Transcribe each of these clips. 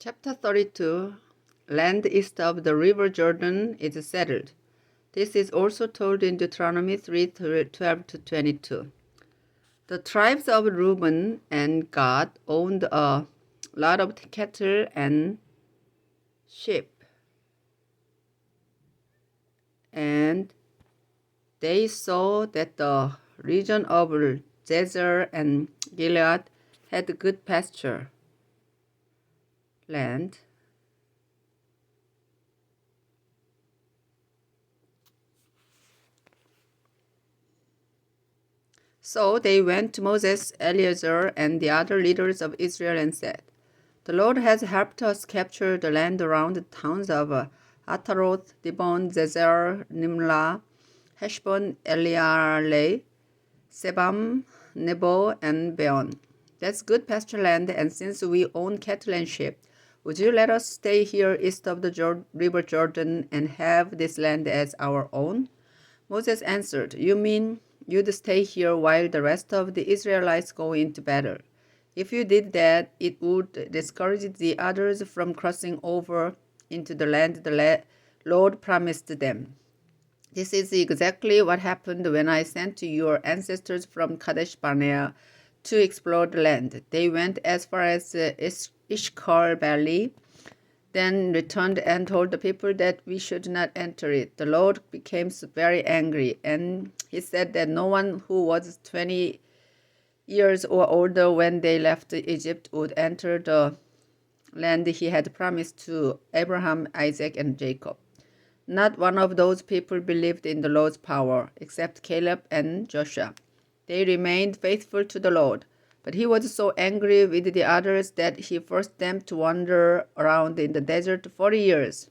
Chapter 32 Land east of the river Jordan is settled. This is also told in Deuteronomy 3:12-22. The tribes of Reuben and Gad owned a lot of cattle and sheep, and they saw that the region of Jazer and Gilead had good pasture land. So they went to Moses, Eleazar, and the other leaders of Israel and said, "The Lord has helped us capture the land around the towns of Ataroth, Dibon, Zezer, Nimlah, Heshbon, Elealeh, Sebam, Nebo, and Beon. That's good pasture land, and since we own cattle and sheep, would you let us stay here east of the river Jordan and have this land as our own?" Moses answered, "You mean you'd stay here while the rest of the Israelites go into battle? If you did that, it would discourage the others from crossing over into the land the Lord promised them. This is exactly what happened when I sent your ancestors from Kadesh Barnea to explore the land. They went as far as Ishkar Valley, then returned and told the people that we should not enter it. The Lord became very angry, and he said that no one who was 20 years or older when they left Egypt would enter the land he had promised to Abraham, Isaac, and Jacob. Not one of those people believed in the Lord's power, except Caleb and Joshua. They remained faithful to the Lord, but he was so angry with the others that he forced them to wander around in the desert 40 years.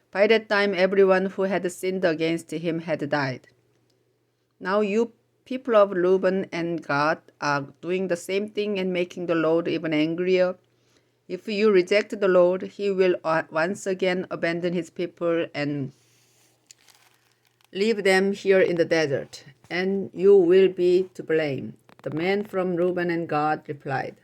By that time, everyone who had sinned against him had died. Now you people of Reuben and Gad are doing the same thing and making the Lord even angrier. If you reject the Lord, he will once again abandon his people and leave them here in the desert, and you will be to blame. The men from Reuben and Gad replied,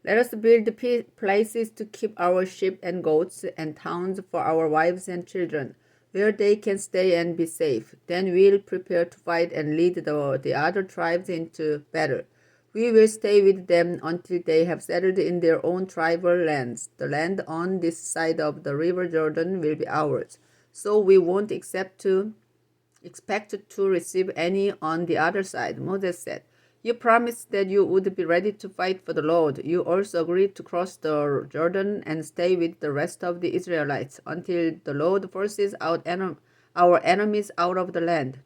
"Let us build places to keep our sheep and goats and towns for our wives and children, where they can stay and be safe. Then we'll prepare to fight and lead the other tribes into battle. We will stay with them until they have settled in their own tribal lands. The land on this side of the river Jordan will be ours, so we won't expect to receive any on the other side." Moses said, "You promised that you would be ready to fight for the Lord. You also agreed to cross the Jordan and stay with the rest of the Israelites until the Lord forces out our enemies out of the land.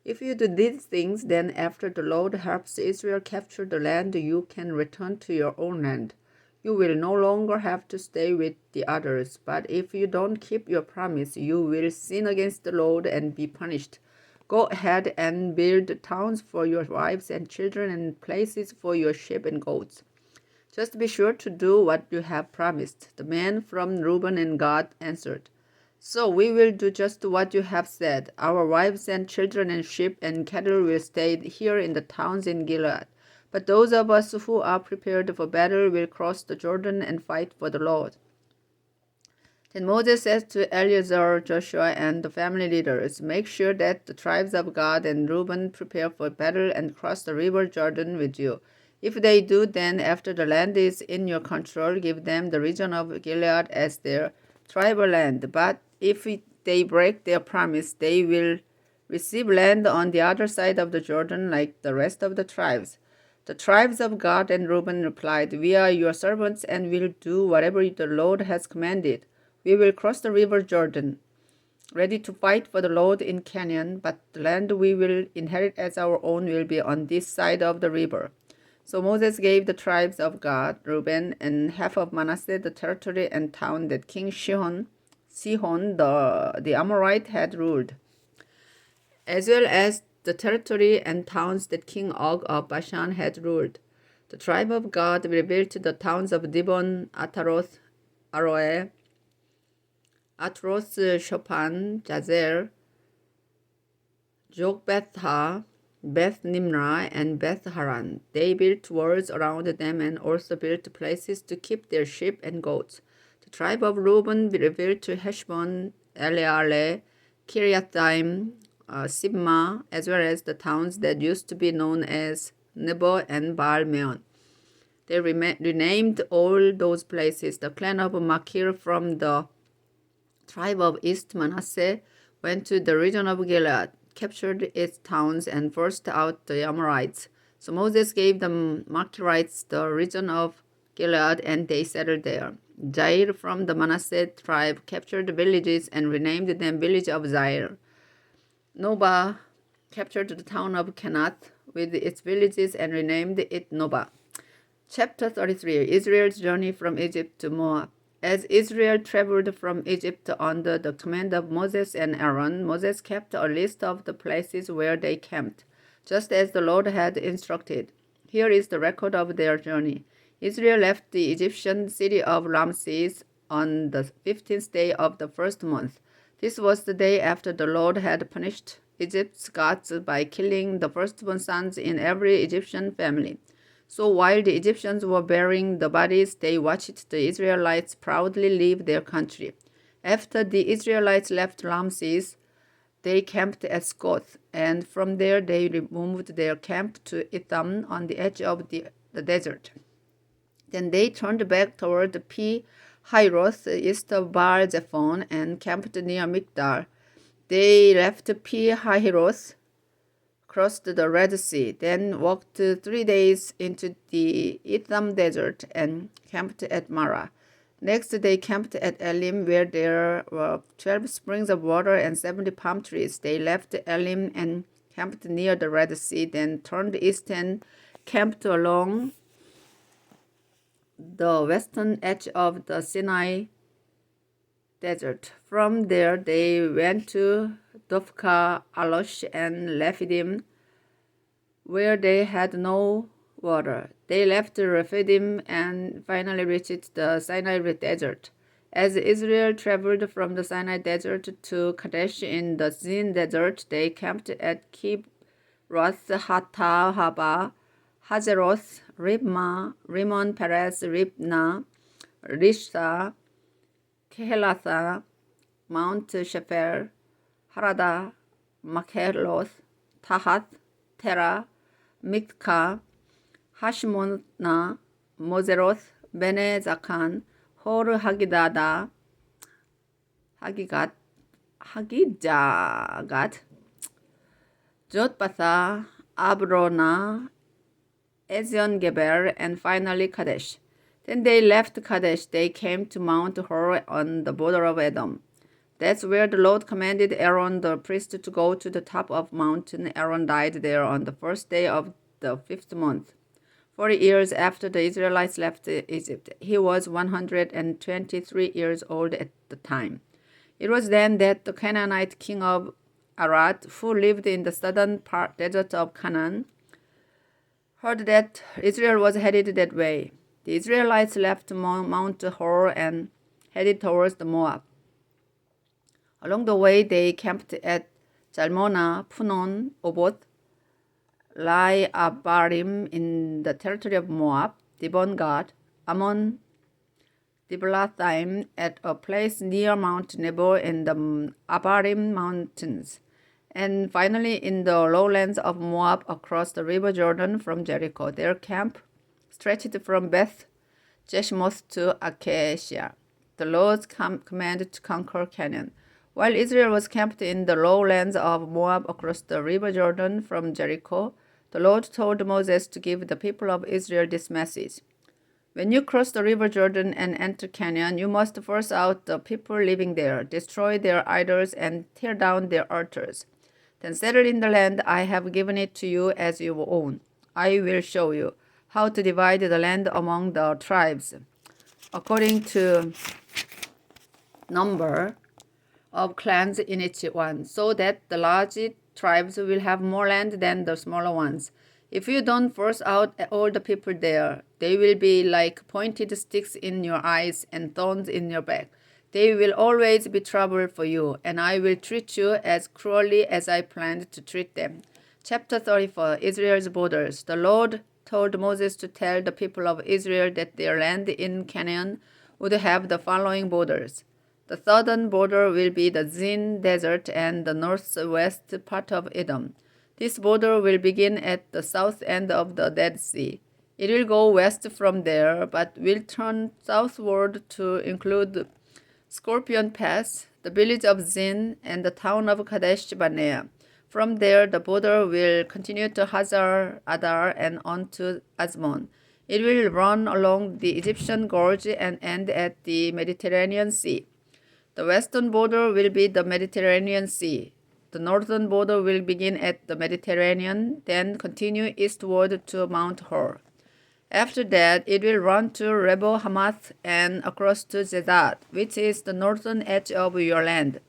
If you do these things, then after the Lord helps Israel capture the land, you can return to your own land. You will no longer have to stay with the others. But if you don't keep your promise, you will sin against the Lord and be punished. Go ahead and build towns for your wives and children and places for your sheep and goats. Just be sure to do what you have promised." The men from Reuben and Gad answered, "So we will do just what you have said. Our wives and children and sheep and cattle will stay here in the towns in Gilead. But those of us who are prepared for battle will cross the Jordan and fight for the Lord." Then Moses said to Eleazar, Joshua, and the family leaders, "Make sure that the tribes of Gad and Reuben prepare for battle and cross the river Jordan with you. If they do, then after the land is in your control, give them the region of Gilead as their tribal land. But if they break their promise, they will receive land on the other side of the Jordan like the rest of the tribes." The tribes of Gad and Reuben replied, "We are your servants and will do whatever the Lord has commanded. We will cross the river Jordan, ready to fight for the Lord in Canaan, but the land we will inherit as our own will be on this side of the river." So Moses gave the tribes of Gad, Reuben, and half of Manasseh the territory and town that King Sihon the Amorite had ruled, as well as the territory and towns that King Og of Bashan had ruled. The tribe of Gad rebuilt the towns of Dibon, Ataroth, Aroeh, Atroth, Shophan, Jazer, Jogbetha, Beth Nimrah and Beth Haran. They built walls around them and also built places to keep their sheep and goats. The tribe of Reuben rebuilt Heshbon, Elealeh, Kiriathaim, Sibmah, as well as the towns that used to be known as Nebo and Baal-meon. They renamed all those places. The clan of Machir from the tribe of East Manasseh went to the region of Gilead, captured its towns, and forced out the Amorites. So Moses gave the Machirites the region of Gilead, and they settled there. Jair from the Manasseh tribe captured the villages and renamed them village of Jair. Nobah captured the town of Kenath with its villages and renamed it Nobah. Chapter 33, Israel's journey from Egypt to Moab. As Israel traveled from Egypt under the command of Moses and Aaron, Moses kept a list of the places where they camped, just as the Lord had instructed. Here is the record of their journey. Israel left the Egyptian city of Ramses on the 15th day of the first month. This was the day after the Lord had punished Egypt's gods by killing the firstborn sons in every Egyptian family. So while the Egyptians were burying the bodies, they watched the Israelites proudly leave their country. After the Israelites left Ramses, they camped at Succoth, and from there they removed their camp to Etham on the edge of the desert. Then they turned back toward Pi Hahiroth, east of Baal Zephon, and camped near Migdal. They left Pi Hahiroth, crossed the Red Sea, then walked 3 days into the Etham desert and camped at Marah. Next, they camped at Elim, where there were 12 springs of water and 70 palm trees. They left Elim and camped near the Red Sea, then turned east and camped along the western edge of the Sinai desert. From there, they went to Dophkah, Alosh, and Rephidim, where they had no water. They left Rephidim and finally reached the Sinai desert. As Israel traveled from the Sinai desert to Kadesh in the Zin desert, they camped at Kibroth Hattahabah, Hazeroth, Ribmah, Rimmon, Perez, Ribnah, Rishah, Kehelatha, Mount Shefer, Harada, Makheloth, Tahath, Terah, Mikka, Hashmonah, Moseroth, Bene Zakan, Hor Hagijagat, Jotbatha, Abrona, Ezion Geber, and finally Kadesh. Then they left Kadesh. They came to Mount Hor on the border of Edom. That's where the Lord commanded Aaron the priest to go to the top of mountain. Aaron died there on the first day of the 5th month. 40 years after the Israelites left Egypt. He was 123 years old at the time. It was then that the Canaanite king of Arad, who lived in the southern desert of Canaan, heard that Israel was headed that way. The Israelites left Mount Hor and headed towards the Moab. Along the way, they camped at Jalmona, Punon, Oboth, Lai Abarim in the territory of Moab, Dibon-Gad, Ammon, Diblathaim at a place near Mount Nebo in the Abarim mountains, and finally in the lowlands of Moab across the river Jordan from Jericho. Their camp stretched from Beth Jeshimoth to Acacia, the Lord's command to conquer Canaan. While Israel was camped in the lowlands of Moab across the river Jordan from Jericho, the Lord told Moses to give the people of Israel this message. When you cross the river Jordan and enter Canaan, you must force out the people living there, destroy their idols, and tear down their altars. Then settle in the land. I have given it to you as your own. I will show you how to divide the land among the tribes, according to number of clans in each one, so that the large tribes will have more land than the smaller ones. If you don't force out all the people there, they will be like pointed sticks in your eyes and thorns in your back. They will always be trouble for you, and I will treat you as cruelly as I planned to treat them. Chapter 34, Israel's borders. The Lord told Moses to tell the people of Israel that their land in Canaan would have the following borders. The southern border will be the Zin Desert and the northwest part of Edom. This border will begin at the south end of the Dead Sea. It will go west from there, but will turn southward to include Scorpion Pass, the village of Zin, and the town of Kadesh Barnea. From there, the border will continue to Hazar Adar and on to Azmon. It will run along the Egyptian Gorge and end at the Mediterranean Sea. The western border will be the Mediterranean Sea. The northern border will begin at the Mediterranean, then continue eastward to Mount Hor. After that, it will run to Rebo Hamath and across to Zedad, which is the northern edge of your land.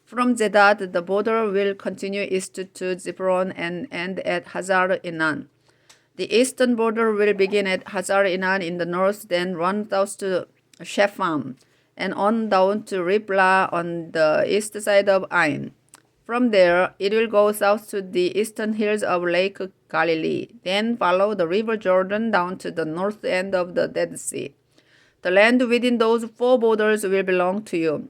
From Zedad, the border will continue east to Zipron and end at Hazar Enan. The eastern border will begin at Hazar Enan in the north, then run south to Shepham, and on down to Riblah on the east side of Ain. From there, it will go south to the eastern hills of Lake Galilee, then follow the river Jordan down to the north end of the Dead Sea. The land within those four borders will belong to you.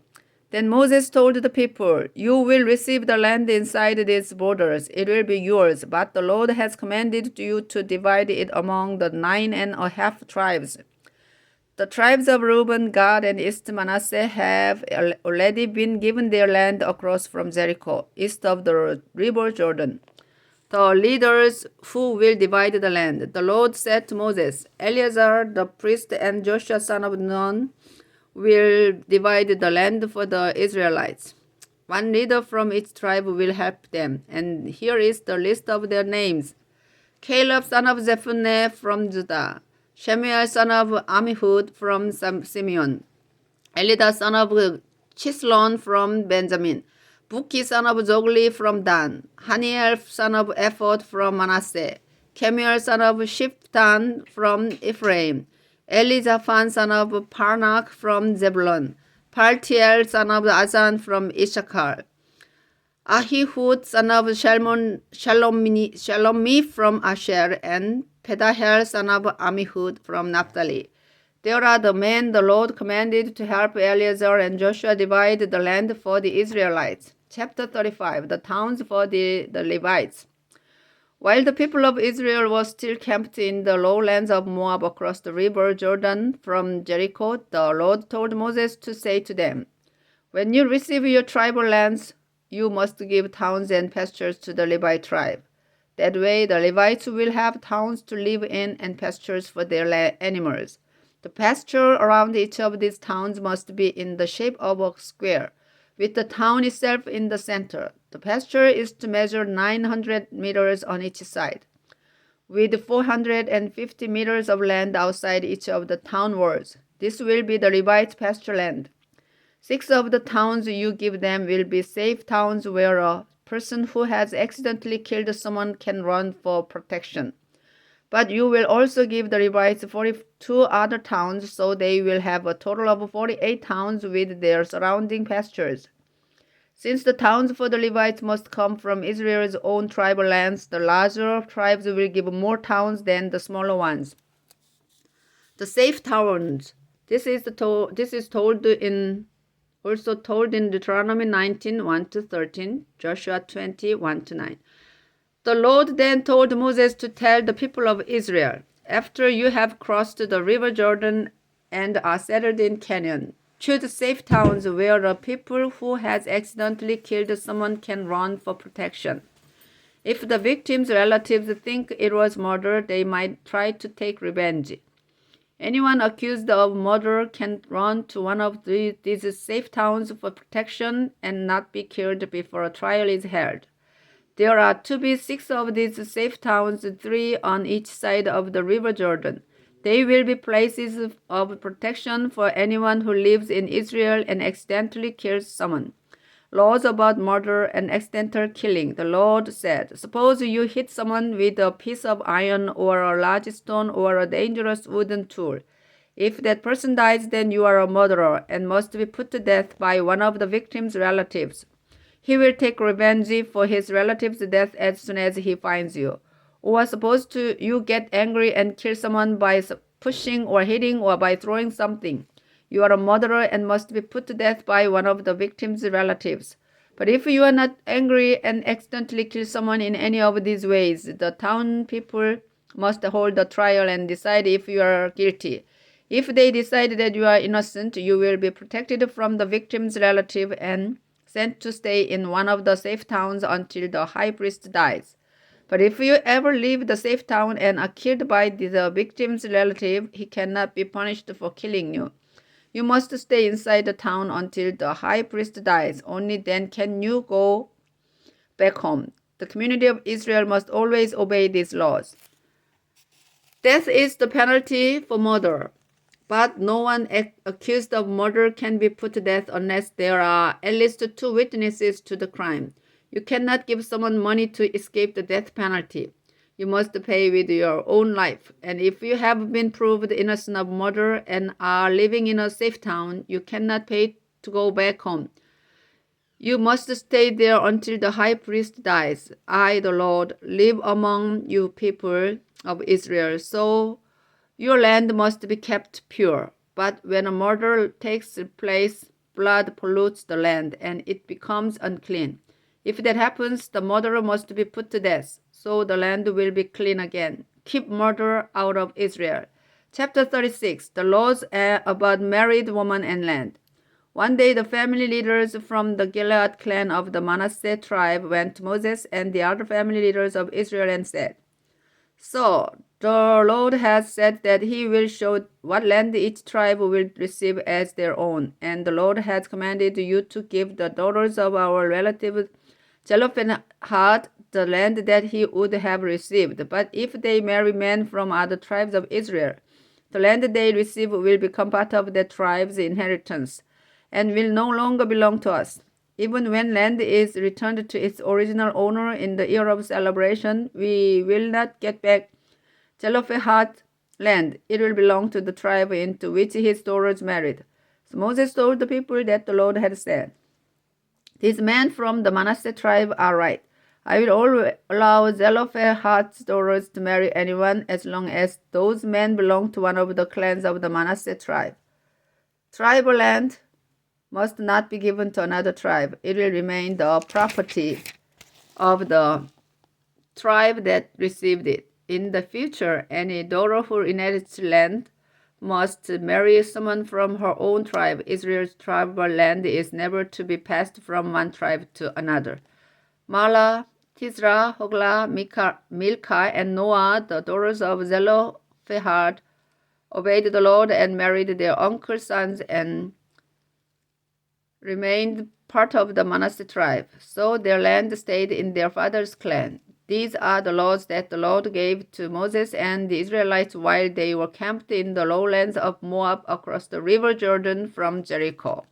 Then Moses told the people, "You will receive the land inside these borders. It will be yours, but the Lord has commanded you to divide it among the 9.5 tribes. The tribes of Reuben, Gad, and East Manasseh have already been given their land across from Jericho, east of the river Jordan. The leaders who will divide the land." The Lord said to Moses, "Eleazar the priest and Joshua son of Nun will divide the land for the Israelites. One leader from each tribe will help them, and here is the list of their names: Caleb son of Jephunneh from Judah, Shemuel son of Amihud from Simeon, Elidah son of Chislon from Benjamin, Buki son of Jogli from Dan, Haniel son of Ephod from Manasseh, Kemuel son of Shiptan from Ephraim, Elizaphan son of Parnak from Zebulun, Paltiel son of Azan from Issachar, Ahihud son of Shalomi from Asher, and Pedahel son of Amihud from Naphtali. There are the men the Lord commanded to help Eleazar and Joshua divide the land for the Israelites. Chapter 35, the towns for the Levites. While the people of Israel was still camped in the lowlands of Moab across the river Jordan from Jericho, the Lord told Moses to say to them, "When you receive your tribal lands, you must give towns and pastures to the Levite tribe. That way, the Levites will have towns to live in and pastures for their animals. The pasture around each of these towns must be in the shape of a square, with the town itself in the center. The pasture is to measure 900 meters on each side, with 450 meters of land outside each of the town walls. This will be the Levite pasture land. 6 of the towns you give them will be safe towns where a person who has accidentally killed someone can run for protection. But you will also give the Levites 42 other towns, so they will have a total of 48 towns with their surrounding pastures. Since the towns for the Levites must come from Israel's own tribal lands, the larger tribes will give more towns than the smaller ones. The safe towns. This is also told in Deuteronomy 19, 1-13, Joshua 20, 1-9. The Lord then told Moses to tell the people of Israel, "After you have crossed the river Jordan and are settled in Canaan, choose safe towns where a people who has accidentally killed someone can run for protection. If the victim's relatives think it was murder, they might try to take revenge. Anyone accused of murder can run to one of these safe towns for protection and not be killed before a trial is held. There are to be 6 of these safe towns, 3 on each side of the river Jordan. They will be places of protection for anyone who lives in Israel and accidentally kills someone." Laws about murder and accidental killing. The Lord said, "Suppose you hit someone with a piece of iron or a large stone or a dangerous wooden tool. If that person dies, then you are a murderer and must be put to death by one of the victim's relatives. He will take revenge for his relative's death as soon as he finds you. Or suppose you get angry and kill someone by pushing or hitting or by throwing something. You are a murderer and must be put to death by one of the victim's relatives. But if you are not angry and accidentally kill someone in any of these ways, the town people must hold a trial and decide if you are guilty. If they decide that you are innocent, you will be protected from the victim's relative and sent to stay in one of the safe towns until the high priest dies. But if you ever leave the safe town and are killed by the victim's relative, he cannot be punished for killing you. You must stay inside the town until the high priest dies. Only then can you go back home. The community of Israel must always obey these laws. Death is the penalty for murder, but no one accused of murder can be put to death unless there are at least 2 witnesses to the crime. You cannot give someone money to escape the death penalty. You must pay with your own life. And if you have been proved innocent of murder and are living in a safe town, you cannot pay to go back home. You must stay there until the high priest dies. I, the Lord, live among you people of Israel, so your land must be kept pure. But when a murder takes place, blood pollutes the land, and it becomes unclean. If that happens, the murderer must be put to death, so the land will be clean again. Keep murder out of Israel. Chapter 36, the laws about married woman and land. One day the family leaders from the Gilead clan of the Manasseh tribe went to Moses and the other family leaders of Israel and said, So the Lord has said that he will show what land each tribe will receive as their own, and the Lord has commanded you to give the daughters of our relative Zelophehad the land that he would have received. But if they marry men from other tribes of Israel, the land they receive will become part of that tribe's inheritance and will no longer belong to us. Even when land is returned to its original owner in the year of celebration, we will not get back Zelophehad's land. It will belong to the tribe into which his daughters married. So Moses told the people that the Lord had said, These men from the Manasseh tribe are right. I will allow Zelophehad's daughters to marry anyone as long as those men belong to one of the clans of the Manasseh tribe. Tribal land must not be given to another tribe. It will remain the property of the tribe that received it. In the future, any daughter who inherits land must marry someone from her own tribe. Israel's tribal land is never to be passed from one tribe to another. Mahlah, Tisra, Hoglah, Milcah, and Noah, the daughters of Zelophehad, obeyed the Lord and married their uncle's sons and remained part of the Manasseh tribe. So their land stayed in their father's clan. These are the laws that the Lord gave to Moses and the Israelites while they were camped in the lowlands of Moab across the river Jordan from Jericho.